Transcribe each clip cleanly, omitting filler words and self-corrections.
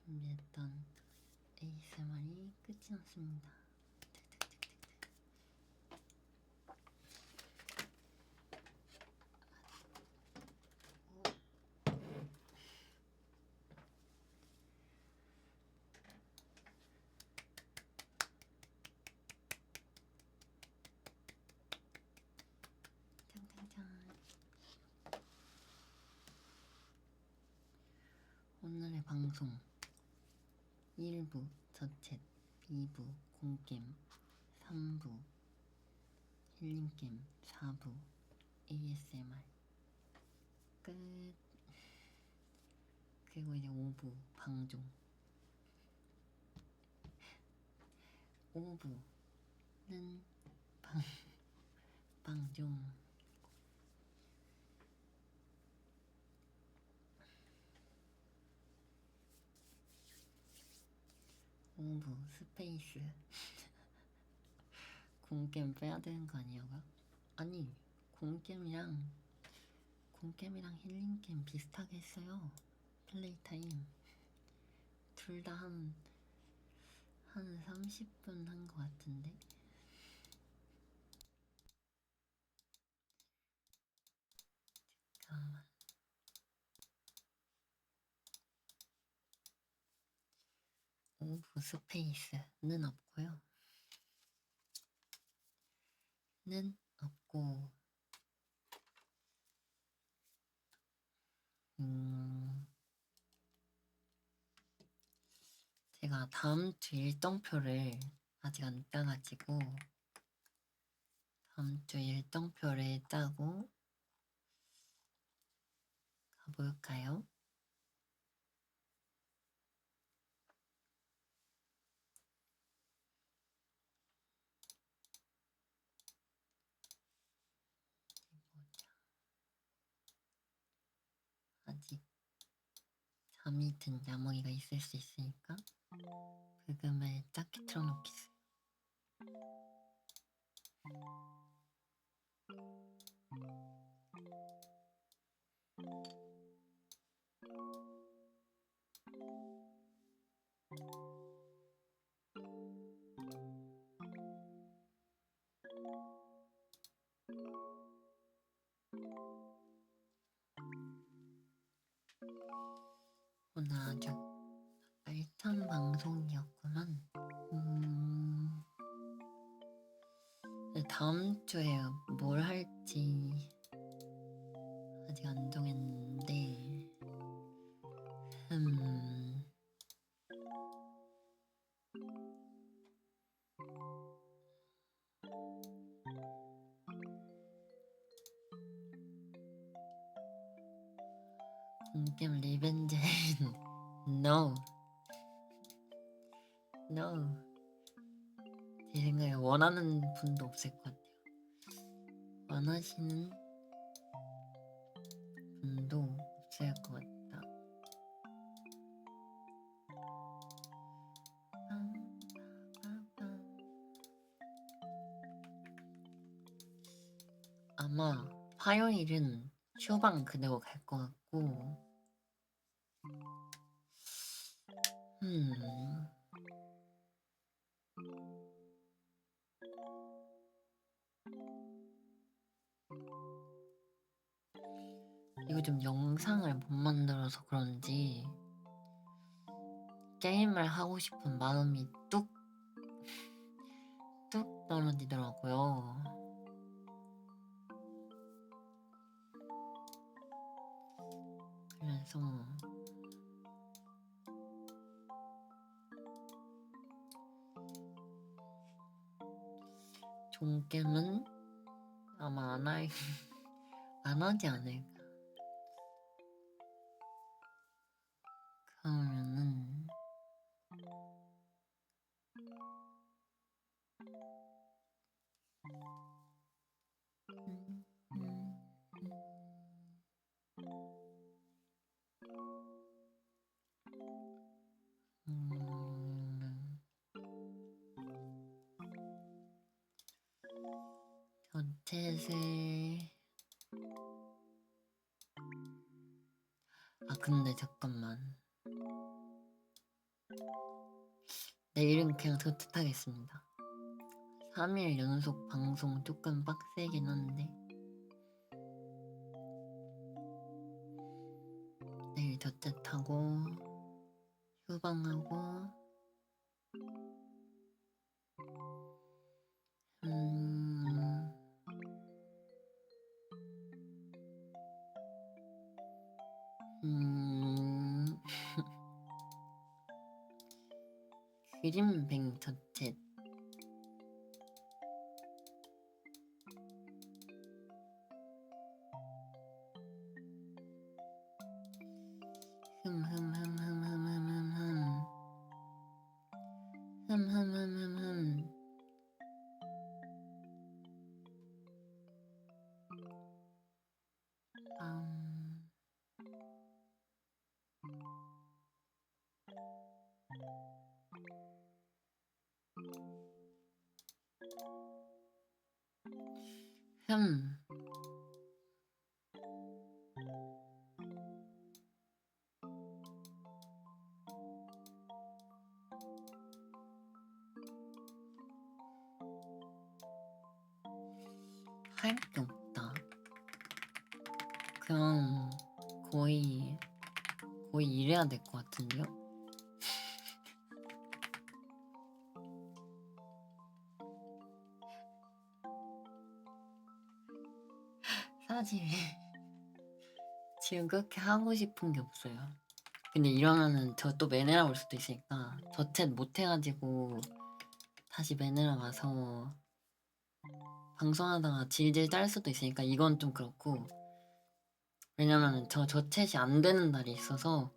준비했던 ASMR이 끝이 났습니다. 짠짠짠. 오늘의 방송 1부 저챗, 2부 공겜, 3부 힐링겜, 4부 ASMR 끝. 그리고 이제 5부 방종. 5부는 방종. 5부 스페이스. 공겜 빼야 되는 거 아니야가? 아니, 공겜이랑 힐링겜 비슷하게 했어요. 플레이 타임 둘 다 한 30분 한 거 같은데. 잠깐만. 5부 스페이스는 없고요. 는 없고 제가 다음 주 일정표를 아직 안 짜가지고 다음 주 일정표를 짜고 가볼까요? 아직 잠이 든 야몽이가 있을 수 있으니까 브금을 작게 틀어놓겠어요. 오늘 아주 알찬 방송이었구만. 다음 주에 뭘 할지 아직 안 정했는데 공겜 리벤지 No 제 생각에 원하는 분도 없을 것 같아요. 원하시는 분도 없을 것 같다. 아마 화요일은 휴방 그대로 갈 것 같고 요즘 영상을 못 만들어서 그런지 게임을 하고 싶은 마음이 뚝 떨어지더라고요. 그래서 종겜은 아마 안 하지 않을까. 그러면은 저챗을 근데 잠깐만. 그냥 저뜻하겠습니다. 3일 연속 방송 조금 빡세긴 한데 내일 저뜻하고 휴방하고 그림뱅 저챗 할 게 없다. 그냥 거의 이래야 될 것 같은데요? 사실 지금 그렇게 하고 싶은 게 없어요. 근데 이러면은 저 또 매네라 올 수도 있으니까 저챗 못 해가지고 다시 매네라 와서 방송하다가 질질 딸 수도 있으니까 이건 좀 그렇고, 왜냐면은 저 저챗이 안 되는 날이 있어서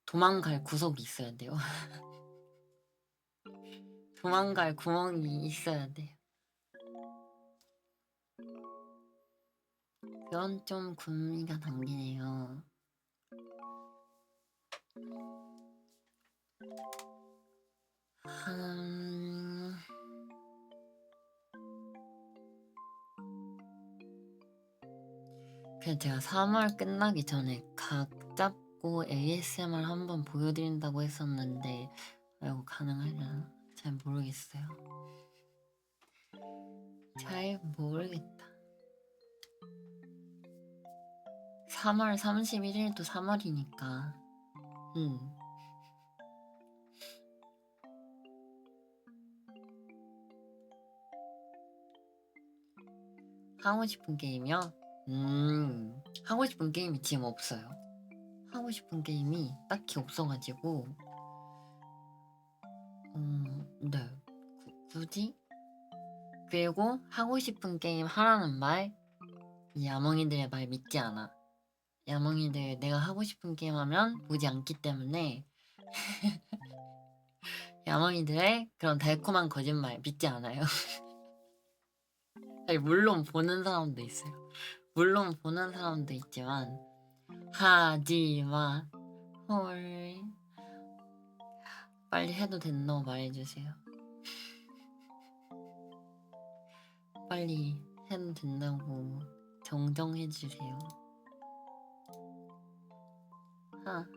도망갈 구석이 있어야 돼요. 도망갈 구멍이 있어야 돼요. 그건 좀 구미가 당기네요. 그냥 제가 3월 끝나기 전에 각 잡고 ASMR 한번 보여드린다고 했었는데 이거 가능하려나? 잘 모르겠어요. 잘 모르겠다. 3월 31일도 3월이니까 하고 싶은 게임이요? 하고 싶은 게임이 지금 없어요. 하고 싶은 게임이 딱히 없어가지고 네, 굳이? 그리고 하고 싶은 게임 하라는 말, 이 야몽이들의 말 믿지 않아. 야몽이들 내가 하고 싶은 게임 하면 보지 않기 때문에 야몽이들의 그런 달콤한 거짓말 믿지 않아요. 아니, 물론 보는 사람도 있어요. 물론 보는 사람도 있지만 하지마. 헐, 빨리 해도 된다고 말해주세요. 빨리 해도 된다고 정정해주세요.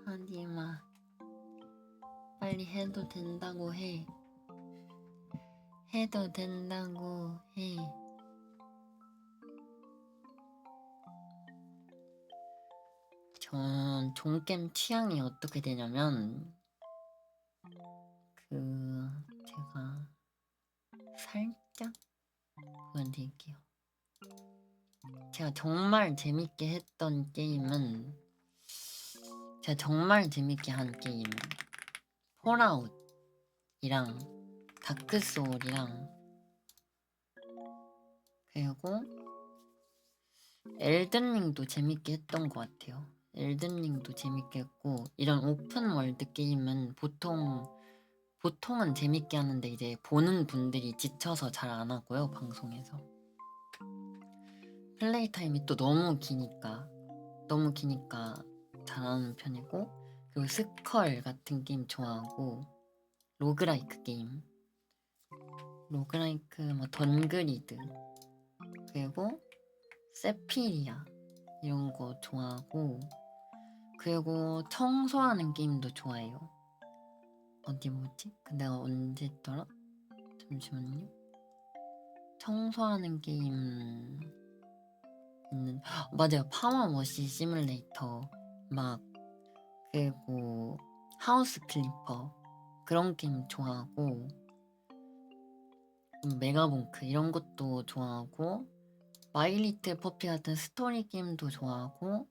하지마. 빨리 해도 된다고 해. 해도 된다고 해. 전 종겜 취향이 어떻게 되냐면 제가 살짝 보여드릴게요. 제가 정말 재밌게 했던 게임은, 제가 정말 재밌게 한 게임은 폴아웃이랑 다크소울이랑 그리고 엘든링도 재밌게 했던 것 같아요. 엘든링도 재밌게 했고, 이런 오픈월드 게임은 보통은 재밌게 하는데 이제 보는 분들이 지쳐서 잘 안 하고요, 방송에서. 플레이 타임이 또 너무 기니까 잘 안 하는 편이고, 그리고 스컬 같은 게임 좋아하고, 로그라이크 게임, 로그라이크 뭐 던그리드, 그리고 세피리아 이런 거 좋아하고, 그리고 청소하는 게임도 좋아해요. 어디 뭐지? 그 내가 언제 했더라? 잠시만요. 청소하는 게임 있는 맞아요. 파워워시 시뮬레이터 막 그리고 하우스 클리퍼 그런 게임 좋아하고 메가봉크 이런 것도 좋아하고 마이리틀 퍼피 같은 스토리 게임도 좋아하고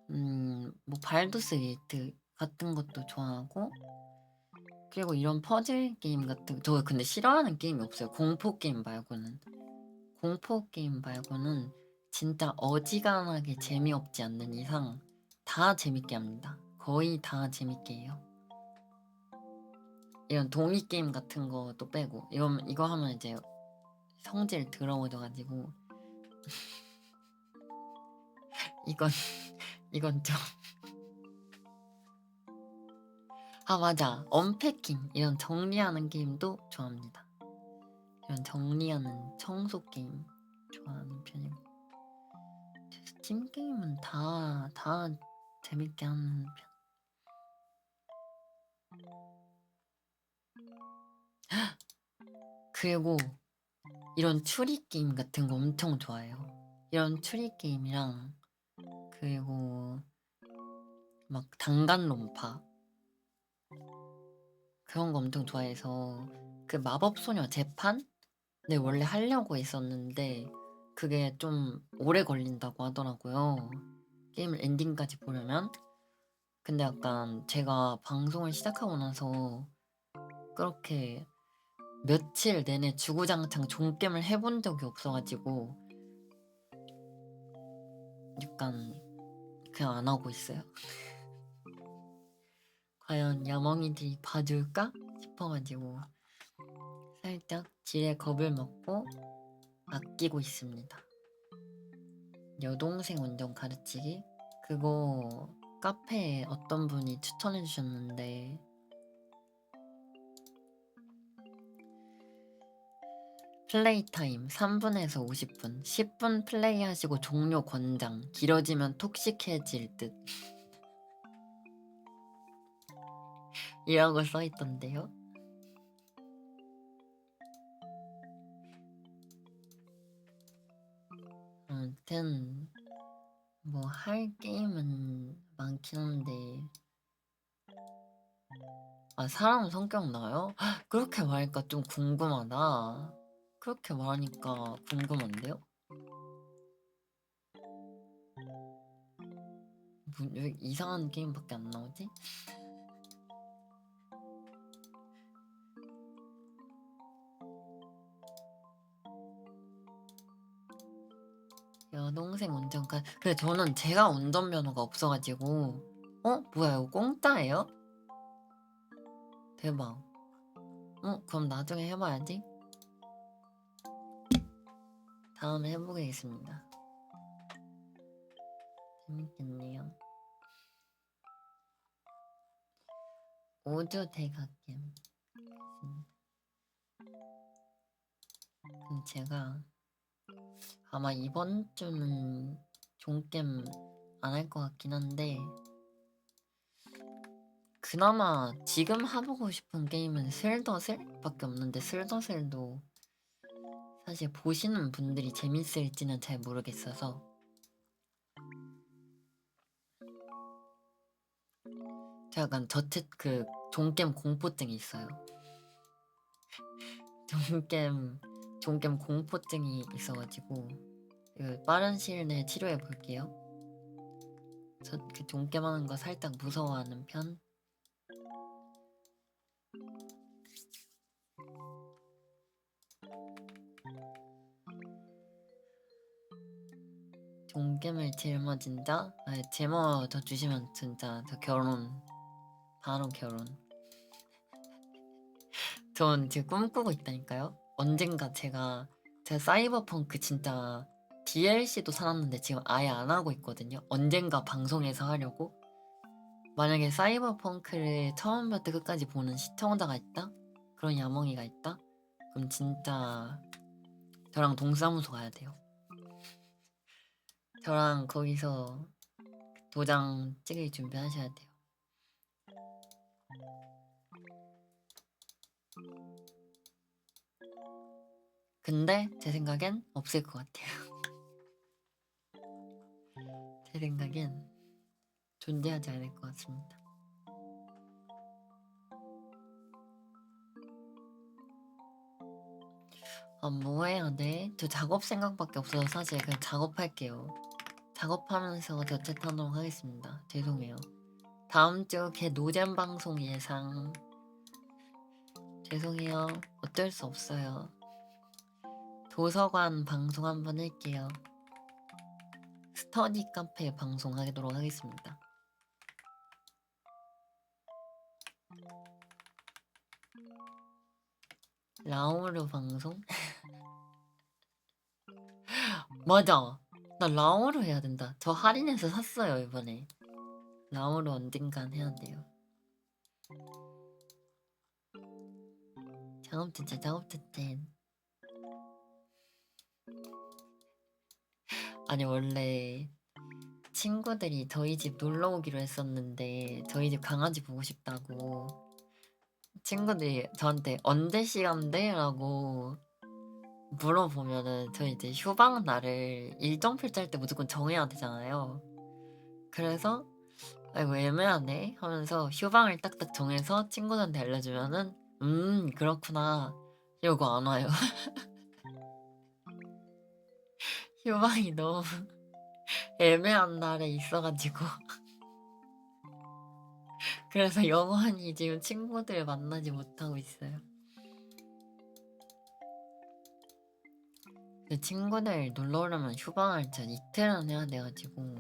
뭐 발더스 게이트 같은 것도 좋아하고 그리고 이런 퍼즐 게임 같은 저 근데 싫어하는 게임이 없어요. 공포 게임 말고는 진짜 어지간하게 재미없지 않는 이상 다 재밌게 합니다. 거의 다 재밌게 해요. 이런 동의 게임 같은 것도 빼고 이거 하면 이제 성질 더러워져가지고 이건 이건 좀 아 맞아 언패킹 이런 정리하는 게임도 좋아합니다. 이런 정리하는 청소 게임 좋아하는 편이고 스팀 게임은 다 재밌게 하는 편. 그리고 이런 추리 게임 같은 거 엄청 좋아해요. 이런 추리 게임이랑 그리고 막 단간론파 그런 거 엄청 좋아해서 그 마법소녀 재판? 네 원래 하려고 했었는데 그게 좀 오래 걸린다고 하더라고요. 게임을 엔딩까지 보려면. 근데 약간 제가 방송을 시작하고 나서 그렇게 며칠 내내 주구장창 종겜을 해본 적이 없어가지고 약간 그냥 안 하고 있어요. 과연 야멍이들이 봐줄까 싶어가지고 살짝 지레 겁을 먹고 아끼고 있습니다. 여동생 운전 가르치기? 그거 카페에 어떤 분이 추천해 주셨는데 플레이 타임 3분에서 50분 10분 플레이하시고 종료 권장 길어지면 톡식해질 듯 이라고 써있던데요. 아무튼 뭐 할 게임은 많긴 한데 아 사람 성격 나요? 그렇게 말하니까 좀 궁금하다. 그렇게 말하니까 궁금한데요? 왜 이상한 게임밖에 안 나오지? 여동생 운전가 근데 저는 제가 운전면허가 없어가지고 뭐야 이거 공짜예요? 대박. 그럼 나중에 해봐야지. 다음에 해보겠습니다. 재밌겠네요. 오조 대각겜. 근데 제가 아마 이번 주는 종겜 안 할 것 같긴 한데 그나마 지금 해보고 싶은 게임은 슬더슬밖에 없는데 슬더슬도 사실 보시는 분들이 재밌을지는 잘 모르겠어서 제가 약간 그 종겜 공포증이 있어요. 종겜 공포증이 있어가지고 빠른 시일 내에 치료해 볼게요. 저 그 종겜 하는 거 살짝 무서워하는 편. 종겜을 짊어진 자? 제모 더 주시면 진짜 저 바로 결혼. 전 지금 꿈꾸고 있다니까요. 언젠가 제가 사이버펑크 진짜 DLC도 사놨는데 지금 아예 안 하고 있거든요. 언젠가 방송에서 하려고. 만약에 사이버펑크를 처음부터 끝까지 보는 시청자가 있다? 그런 야몽이가 있다? 그럼 진짜 저랑 동사무소 가야 돼요. 저랑 거기서 도장 찍을 준비하셔야 돼요. 근데 제 생각엔 없을 것 같아요. 제 생각엔 존재하지 않을 것 같습니다. 뭐 해야 돼? 저 작업 생각밖에 없어서 사실 그냥 작업할게요. 작업하면서 대체하도록 하겠습니다. 죄송해요. 다음 주 개 노잼 방송 예상. 죄송해요. 어쩔 수 없어요. 도서관 방송 한번 할게요. 스터디 카페 방송하도록 하겠습니다. 라오르 방송? 맞아. 나 라오르 해야 된다. 저 할인해서 샀어요 이번에. 라오르 언젠간 해야 돼요. 작업tet 작업tet. 아니 원래 친구들이 저희 집 놀러 오기로 했었는데 저희 집 강아지 보고 싶다고 친구들이 저한테 언제 시간 돼? 라고 물어보면은 저 이제 휴방 날을 일정표 짤 때 무조건 정해야 되잖아요. 그래서 아이고 애매하네 하면서 휴방을 딱딱 정해서 친구들한테 알려주면은 그렇구나 이러고 안 와요. 휴방이 너무 애매한 날에 있어가지고 그래서 영원히 지금 친구들 만나지 못하고 있어요. 근데 친구들 놀러 오려면 휴방을 진짜 이틀은 해야 돼가지고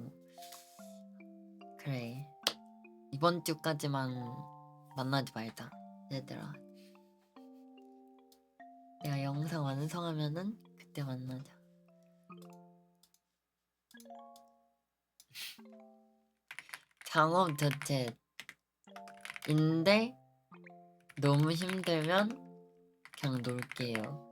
그래 이번 주까지만 만나지 말자 얘들아. 내가 영상 완성하면은 그때 만나자. 작업 자체인데 너무 힘들면 그냥 놀게요.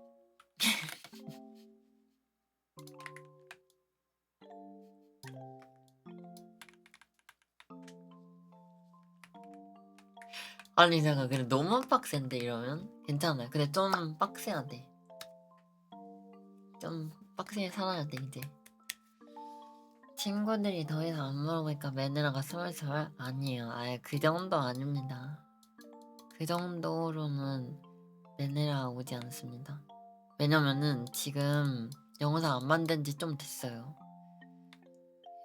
아니 잠깐 그래 너무 빡센데 이러면 괜찮아요. 근데 좀 빡세야 돼. 좀 빡세게 살아야 돼 이제. 친구들이 더 이상 안 물어보니까 매느라가 스멀스멀? 아니에요. 아예 그 정도 아닙니다. 그 정도로는 매느라 오지 않습니다. 왜냐면은 지금 영상 안 만든 지 좀 됐어요.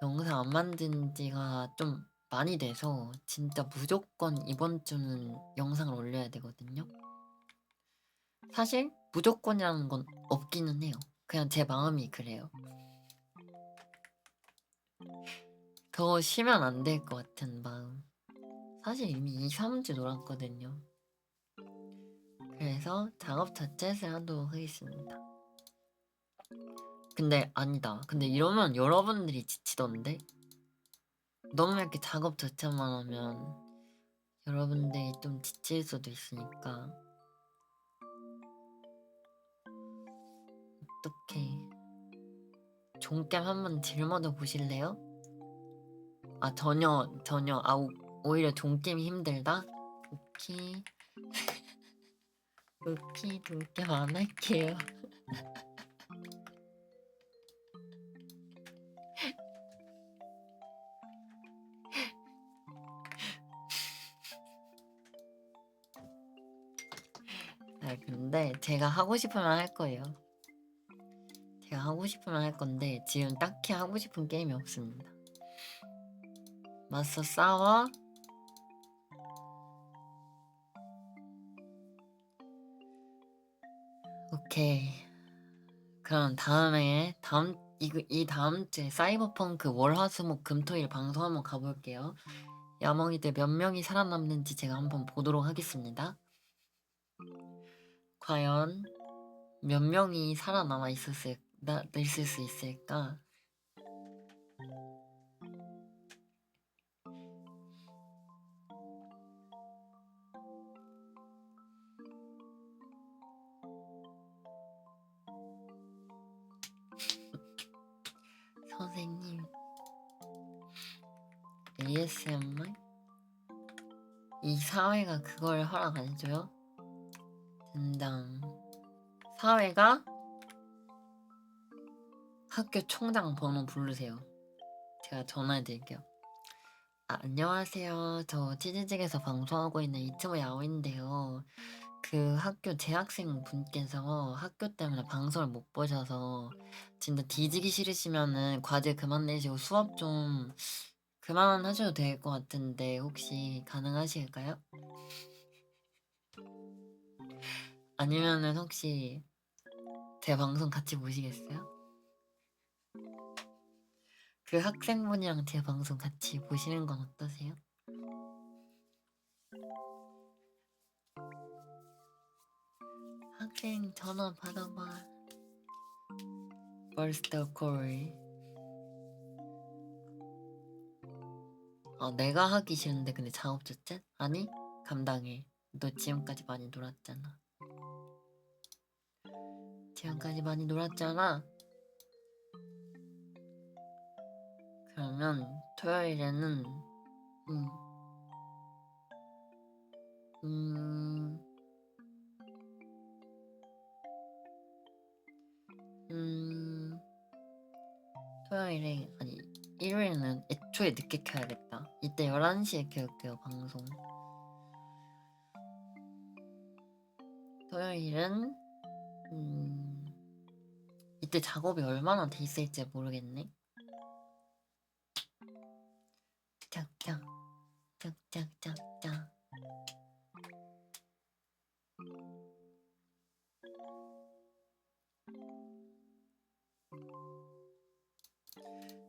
영상 안 만든 지가 좀 많이 돼서 진짜 무조건 이번 주는 영상을 올려야 되거든요. 사실 무조건이라는 건 없기는 해요. 그냥 제 마음이 그래요. 더 쉬면 안 될 것 같은 마음. 사실 이미 2, 3주 놀았거든요. 그래서 작업 자체를 하도록 하겠습니다. 근데 아니다. 근데 이러면 여러분들이 지치던데? 너무 이렇게 작업 자체만 하면 여러분들이 좀 지칠 수도 있으니까 어떡해. 종겜 한번 짊어져 보실래요? 아 전혀 오히려 종겜이 힘들다? 오케이 오케이 종겜 안 할게요. 아 근데 제가 하고 싶으면 할 거예요. 제가 하고 싶으면 할 건데 지금 딱히 하고 싶은 게임이 없습니다. 맞서 싸워? 오케이. 그럼 이 다음 주에 사이버펑크 월화수목 금토일 방송 한번 가볼게요. 야몽이들 몇 명이 살아남는지 제가 한번 보도록 하겠습니다. 과연 몇 명이 살아남아 있을 수 있을까? 선생님 ASMR? 이 사회가 그걸 허락 안 해줘요? 된장. 사회가 학교 총장 번호 부르세요. 제가 전화해드릴게요. 안녕하세요. 저 치즈직에서 방송하고 있는 이츠모 야오인데요. 그 학교 재학생 분께서 학교 때문에 방송을 못 보셔서 진짜 뒤지기 싫으시면은 과제 그만 내시고 수업 좀 그만하셔도 될 것 같은데 혹시 가능하실까요? 아니면은 혹시 제 방송 같이 보시겠어요? 그 학생분이랑 제 방송 같이 보시는 건 어떠세요? 학생 전화 받아봐. 벌스터 콜. 내가 하기 싫은데 근데 작업자째? 아니 감당해. 너 지금까지 많이 놀았잖아. 지금까지 많이 놀았잖아. 그러면 토요일에는 음, 음, 토요일에 아니 일요일에는 애초에 늦게 켜야겠다. 이때 11시에 켤게요 방송. 토요일은 이때 작업이 얼마나 돼 있을지 모르겠네. 짝짝 짝짝짝짝.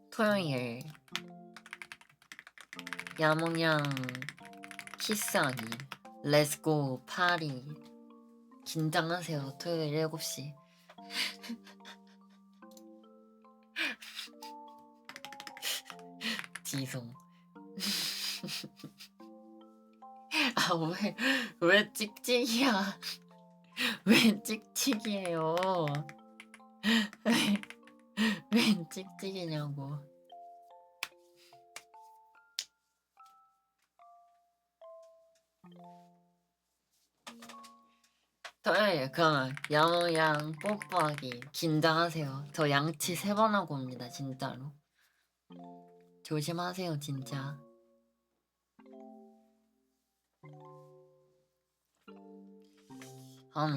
토요일 야몽양 키스하기 렛츠고 파리. 긴장하세요. 토요일 7시. 지송. 왜 찍찍이야? 왜 찍찍이에요? 왜 찍찍이냐고. 토요일 그러면 야무양 뽀뽀하기 긴장하세요. 저 양치 3번 하고 옵니다 진짜로. 조심하세요 진짜.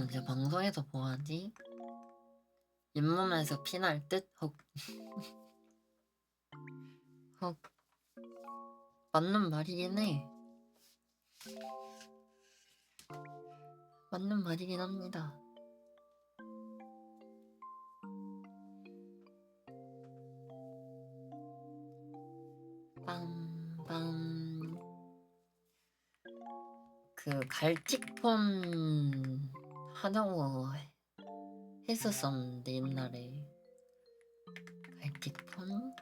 이제 방송에서 뭐하지? 잇몸에서 피날 듯? 헉. 헉. 맞는 말이긴 해. 맞는 말이긴 합니다. 빰빰. 그 갈틱폰 하자고 했었었는데 옛날에. 갈틱폰?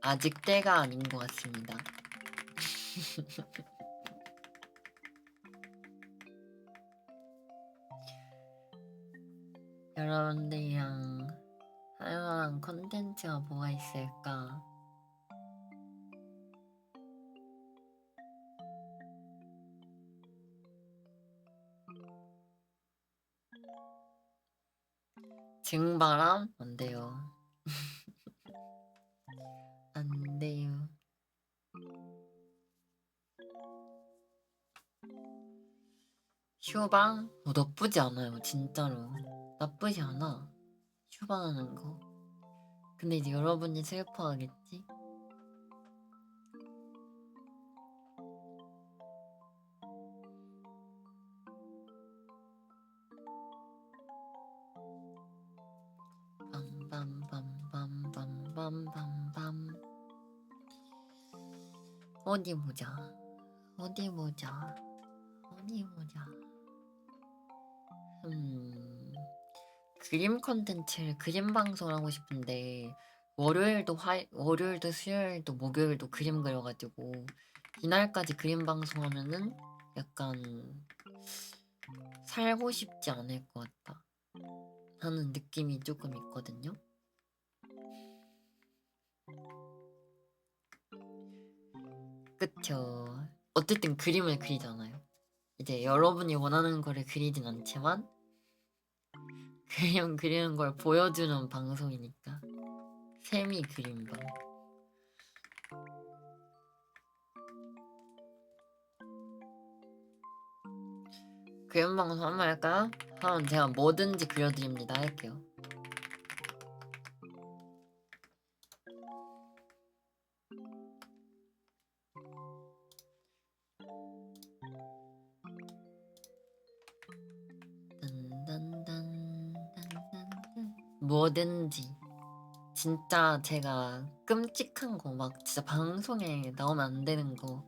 아직 때가 아닌 것 같습니다. 여러분들이랑 할만한 컨텐츠가 뭐가 있을까? 증바람? 안 돼요. 안 돼요. 휴방? 나쁘지 않아요, 진짜로. 나쁘지 않아. 휴방하는 거. 근데 이제 여러분이 슬퍼하겠지? 빰빰빰빰빰빰빰빰. 어디 보자. 어디 보자. 어디 보자. 그림 컨텐츠를 그림 방송을 하고 싶은데 월요일도 수요일도 목요일도 그림 그려가지고 이날까지 그림 방송하면은 약간 살고 싶지 않을 것 같다 하는 느낌이 조금 있거든요. 그쵸. 어쨌든 그림을 그리잖아요. 이제 여러분이 원하는 거를 그리진 않지만 그림 그리는 걸 보여주는 방송이니까. 세미 그림방. 그림 방송 한번 할까요? 하면 제가 뭐든지 그려드립니다 할게요. 뭐든지. 진짜 제가 끔찍한 거 막 진짜 방송에 나오면 안 되는 거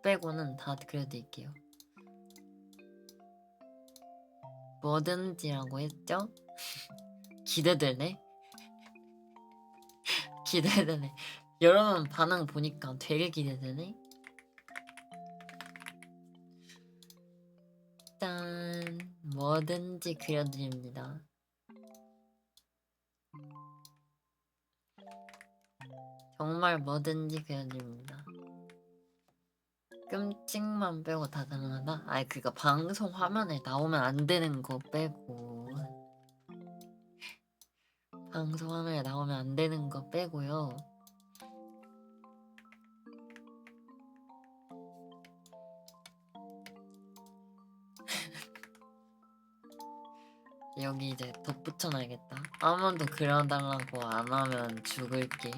빼고는 다 그려드릴게요. 뭐든지라고 했죠? 기대되네. 기대되네. 여러분 반응 보니까 되게 기대되네. 짠, 뭐든지 그려드립니다. 정말 뭐든지 그려드립니다. 끔찍만 빼고 다 가능하다? 아니 그니까 방송 화면에 나오면 안 되는 거 빼고 방송 화면에 나오면 안 되는 거 빼고요. 여기 이제 덧붙여놔야겠다. 아무도 그려달라고 안 하면 죽을게.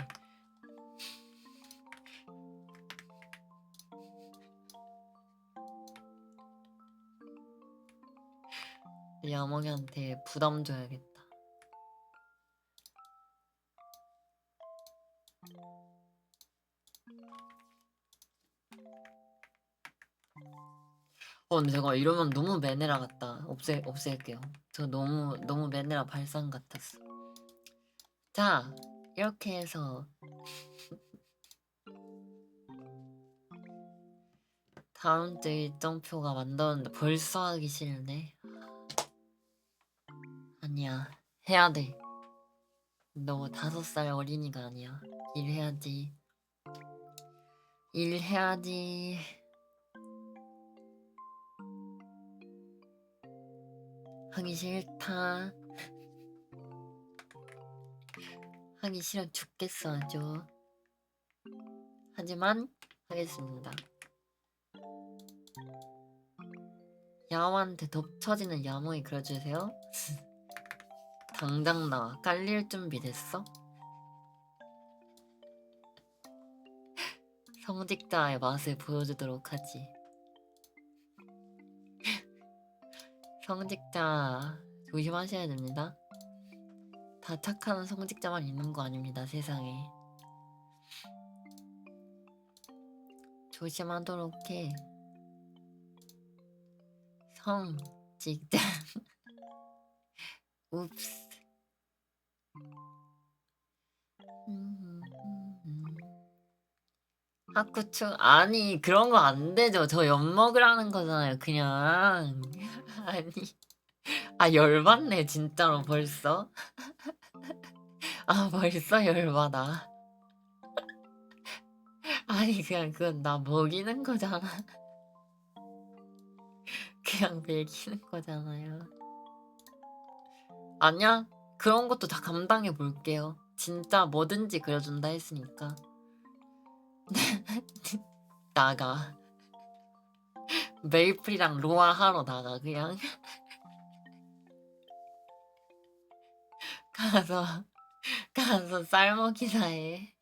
야몽이한테 부담 줘야겠다. 근데 제가 이러면 너무 메네라 같다. 없앨게요. 저 너무 메네라 발상 같았어. 자, 이렇게 해서 다음 주 일정표가 만들었는데 벌써 하기 싫네. 아니야, 해야 돼. 너 5살 어린이가 아니야. 일해야지. 일해야지. 하기 싫다. 하기 싫어 죽겠어 아주. 하지만 하겠습니다. 야호한테 덮쳐지는 야몽이 그려주세요. 당장 나와. 깔릴 준비 됐어? 성직자의 맛을 보여주도록 하지. 성직자 조심하셔야 됩니다. 다 착한 성직자만 있는 거 아닙니다 세상에. 조심하도록 해. 성직자. 웁스. 하쿠추 아니 그런 거 안 되죠. 저 엿먹으라는 거잖아요 그냥. 아니 아 열받네 진짜로 벌써. 아 벌써 열받아. 아니 그냥 그건 나 먹이는 거잖아. 그냥 먹이는 거잖아요. 아니야 그런 것도 다 감당해 볼게요. 진짜 뭐든지 그려준다 했으니까. 나가. 메이플이랑 로아 하러 나가 그냥. 가서 쌀먹이나 해.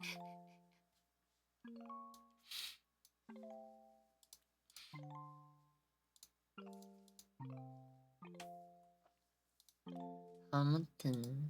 아무튼